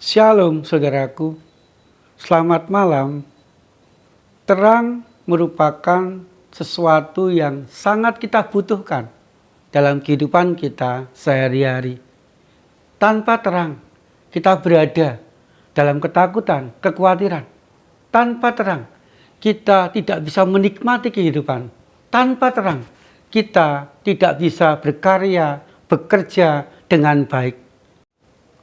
Shalom saudaraku, selamat malam. Terang merupakan sesuatu yang sangat kita butuhkan dalam kehidupan kita sehari-hari. Tanpa terang, kita berada dalam ketakutan, kekhawatiran. Tanpa terang, kita tidak bisa menikmati kehidupan. Tanpa terang, kita tidak bisa berkarya, bekerja dengan baik.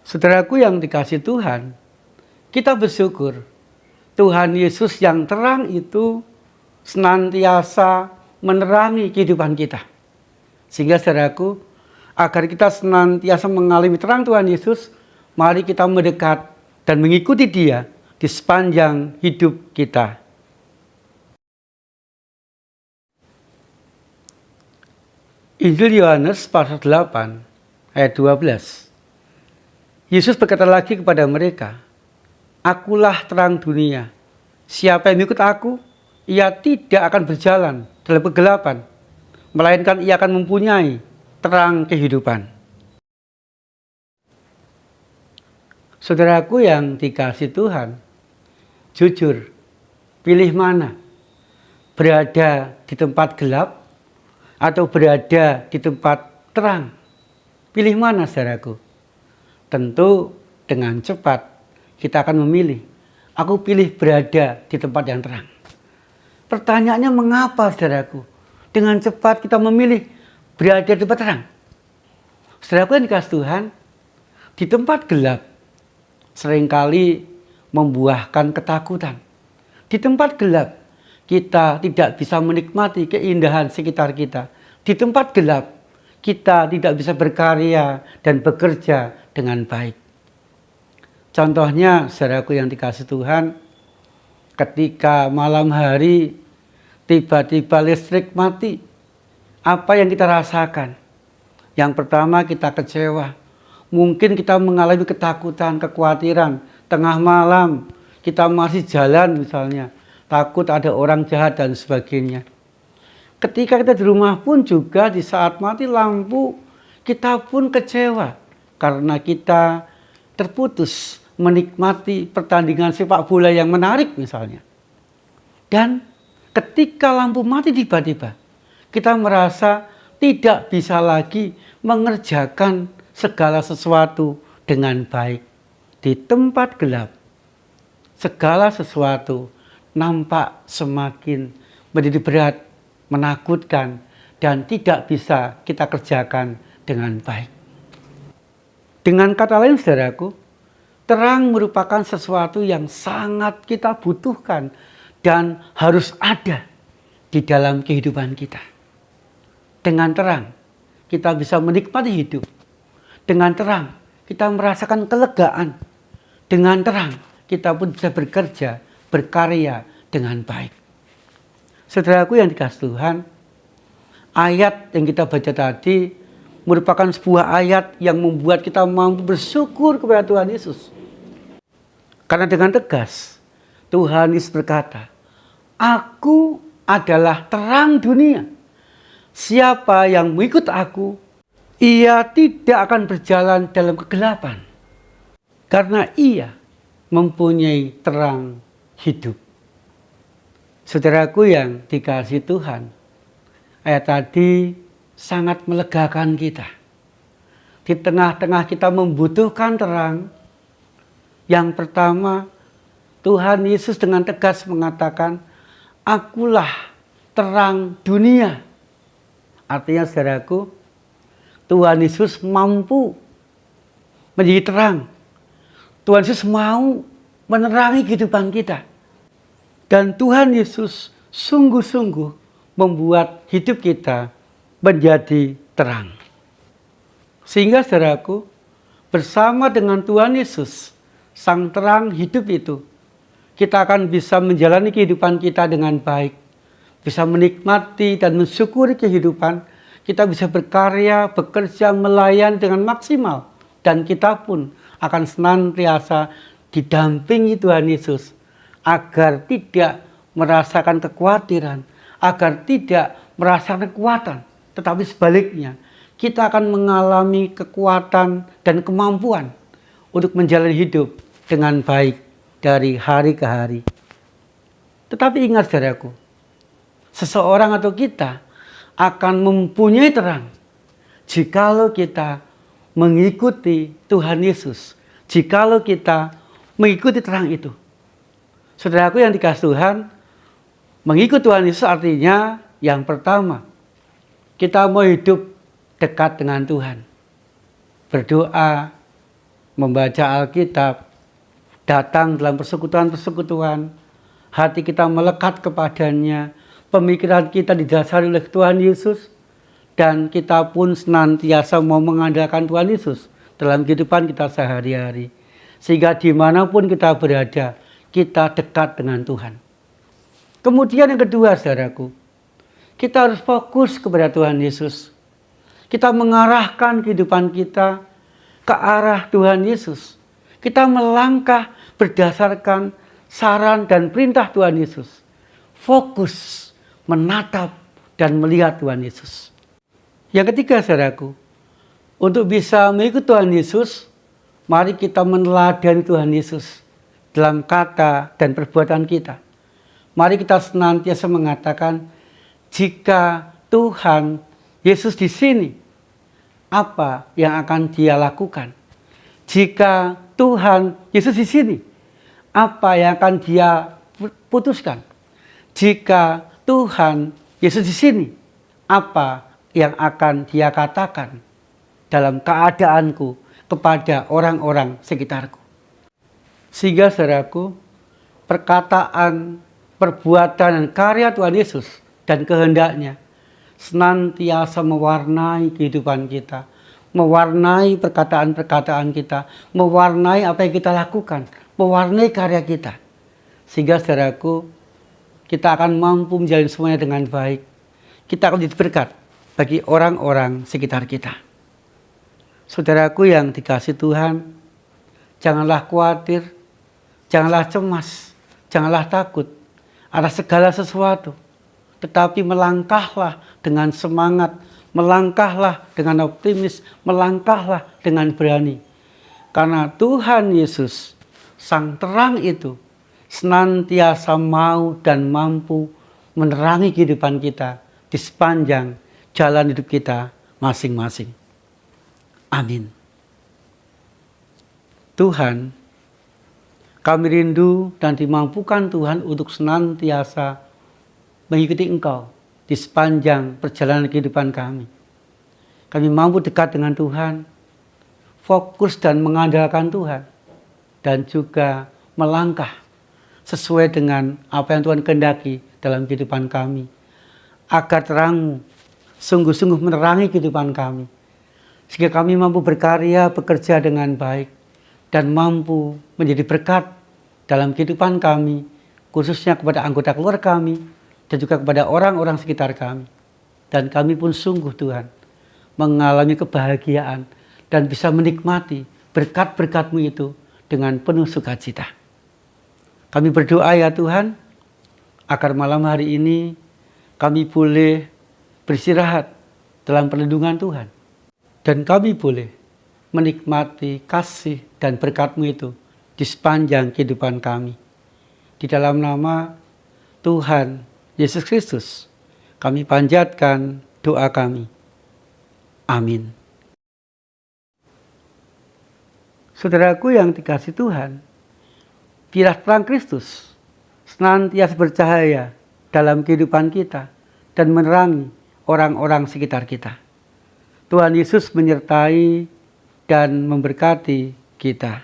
Saudaraku yang dikasihi Tuhan, kita bersyukur Tuhan Yesus yang terang itu senantiasa menerangi kehidupan kita. Sehingga saudaraku, agar kita senantiasa mengalami terang Tuhan Yesus, mari kita mendekat dan mengikuti Dia di sepanjang hidup kita. Injil Yohanes pasal 8 ayat 12. Yesus berkata lagi kepada mereka, "Akulah terang dunia. Siapa yang mengikut aku, ia tidak akan berjalan dalam kegelapan, melainkan ia akan mempunyai terang kehidupan." Saudaraku yang dikasihi Tuhan, jujur, pilih mana? Berada di tempat gelap atau berada di tempat terang? Pilih mana, saudaraku? Tentu dengan cepat kita akan memilih. Aku pilih berada di tempat yang terang. Pertanyaannya mengapa, saudaraku? Dengan cepat kita memilih berada di tempat terang. Saudaraku yang dikasihi Tuhan, di tempat gelap seringkali membuahkan ketakutan. Di tempat gelap kita tidak bisa menikmati keindahan sekitar kita. Di tempat gelap kita tidak bisa berkarya dan bekerja dengan baik. Contohnya, saudaraku yang dikasihi Tuhan, ketika malam hari tiba-tiba listrik mati, apa yang kita rasakan? Yang pertama, kita kecewa. Mungkin kita mengalami ketakutan, kekhawatiran. Tengah malam kita masih jalan misalnya, takut ada orang jahat dan sebagainya. Ketika kita di rumah pun juga di saat mati lampu, kita pun kecewa karena kita terputus menikmati pertandingan sepak bola yang menarik misalnya. Dan ketika lampu mati tiba-tiba, kita merasa tidak bisa lagi mengerjakan segala sesuatu dengan baik. Di tempat gelap, segala sesuatu nampak semakin menjadi berat, menakutkan, dan tidak bisa kita kerjakan dengan baik. Dengan kata lain, saudaraku, terang merupakan sesuatu yang sangat kita butuhkan dan harus ada di dalam kehidupan kita. Dengan terang, kita bisa menikmati hidup. Dengan terang, kita merasakan kelegaan. Dengan terang, kita pun bisa bekerja, berkarya dengan baik. Saudaraku yang dikasihi Tuhan, ayat yang kita baca tadi merupakan sebuah ayat yang membuat kita mampu bersyukur kepada Tuhan Yesus. Karena dengan tegas, Tuhan Yesus berkata, "Aku adalah terang dunia. Siapa yang mengikut aku, ia tidak akan berjalan dalam kegelapan, karena ia mempunyai terang hidup." Saudaraku yang dikasihi Tuhan, ayat tadi sangat melegakan kita. Di tengah-tengah kita membutuhkan terang, yang pertama Tuhan Yesus dengan tegas mengatakan, "Akulah terang dunia." Artinya, saudaraku, Tuhan Yesus mampu menjadi terang. Tuhan Yesus mau menerangi kehidupan kita. Dan Tuhan Yesus sungguh-sungguh membuat hidup kita menjadi terang. Sehingga, saudaraku, bersama dengan Tuhan Yesus, Sang terang hidup itu, kita akan bisa menjalani kehidupan kita dengan baik. Bisa menikmati dan mensyukuri kehidupan. Kita bisa berkarya, bekerja, melayani dengan maksimal. Dan kita pun akan senantiasa didampingi Tuhan Yesus, agar tidak merasakan kekhawatiran, agar tidak merasakan kekuatan. Tetapi sebaliknya, kita akan mengalami kekuatan dan kemampuan untuk menjalani hidup dengan baik dari hari ke hari. Tetapi ingat saudaraku, seseorang atau kita akan mempunyai terang jikalau kita mengikuti Tuhan Yesus, jikalau kita mengikuti terang itu. Saudaraku yang dikasih Tuhan, mengikuti Tuhan Yesus artinya yang pertama, kita mau hidup dekat dengan Tuhan. Berdoa, membaca Alkitab, datang dalam persekutuan-persekutuan, hati kita melekat kepadanya, pemikiran kita didasari oleh Tuhan Yesus, dan kita pun senantiasa mau mengandalkan Tuhan Yesus dalam kehidupan kita sehari-hari. Sehingga dimanapun kita berada, kita dekat dengan Tuhan. Kemudian yang kedua, saudaraku, kita harus fokus kepada Tuhan Yesus. Kita mengarahkan kehidupan kita ke arah Tuhan Yesus. Kita melangkah berdasarkan saran dan perintah Tuhan Yesus. Fokus, menatap, dan melihat Tuhan Yesus. Yang ketiga, saudaraku, untuk bisa mengikut Tuhan Yesus, mari kita meneladani Tuhan Yesus dalam kata dan perbuatan kita. Mari kita senantiasa mengatakan, jika Tuhan Yesus di sini, apa yang akan Dia lakukan? Jika Tuhan Yesus di sini, apa yang akan Dia putuskan? Jika Tuhan Yesus di sini, apa yang akan Dia katakan dalam keadaanku kepada orang-orang sekitarku? Sehingga saudaraku, perkataan, perbuatan, dan karya Tuhan Yesus dan kehendaknya senantiasa mewarnai kehidupan kita, mewarnai perkataan-perkataan kita, mewarnai apa yang kita lakukan, mewarnai karya kita. Sehingga saudaraku, kita akan mampu menjalani semuanya dengan baik. Kita akan jadi berkat bagi orang-orang sekitar kita. Saudaraku yang dikasihi Tuhan, janganlah khawatir, janganlah cemas, janganlah takut atas segala sesuatu. Tetapi melangkahlah dengan semangat, melangkahlah dengan optimis, melangkahlah dengan berani. Karena Tuhan Yesus, Sang Terang itu, senantiasa mau dan mampu menerangi kehidupan kita di sepanjang jalan hidup kita masing-masing. Amin. Tuhan, kami rindu dan dimampukan Tuhan untuk senantiasa mengikuti Engkau di sepanjang perjalanan kehidupan kami. Kami mampu dekat dengan Tuhan, fokus dan mengandalkan Tuhan, dan juga melangkah sesuai dengan apa yang Tuhan kehendaki dalam kehidupan kami, agar terang sungguh-sungguh menerangi kehidupan kami, sehingga kami mampu berkarya, bekerja dengan baik, dan mampu menjadi berkat dalam kehidupan kami, khususnya kepada anggota keluarga kami, dan juga kepada orang-orang sekitar kami. Dan kami pun sungguh Tuhan, mengalami kebahagiaan, dan bisa menikmati berkat-berkat-Mu itu dengan penuh sukacita. Kami berdoa ya Tuhan, agar malam hari ini kami boleh beristirahat dalam perlindungan Tuhan. Dan kami boleh menikmati kasih dan berkat-Mu itu di sepanjang kehidupan kami. Di dalam nama Tuhan Yesus Kristus, kami panjatkan doa kami. Amin. Saudaraku yang dikasihi Tuhan, biarlah terang Kristus senantiasa bercahaya dalam kehidupan kita dan menerangi orang-orang sekitar kita. Tuhan Yesus menyertai dan memberkati kita.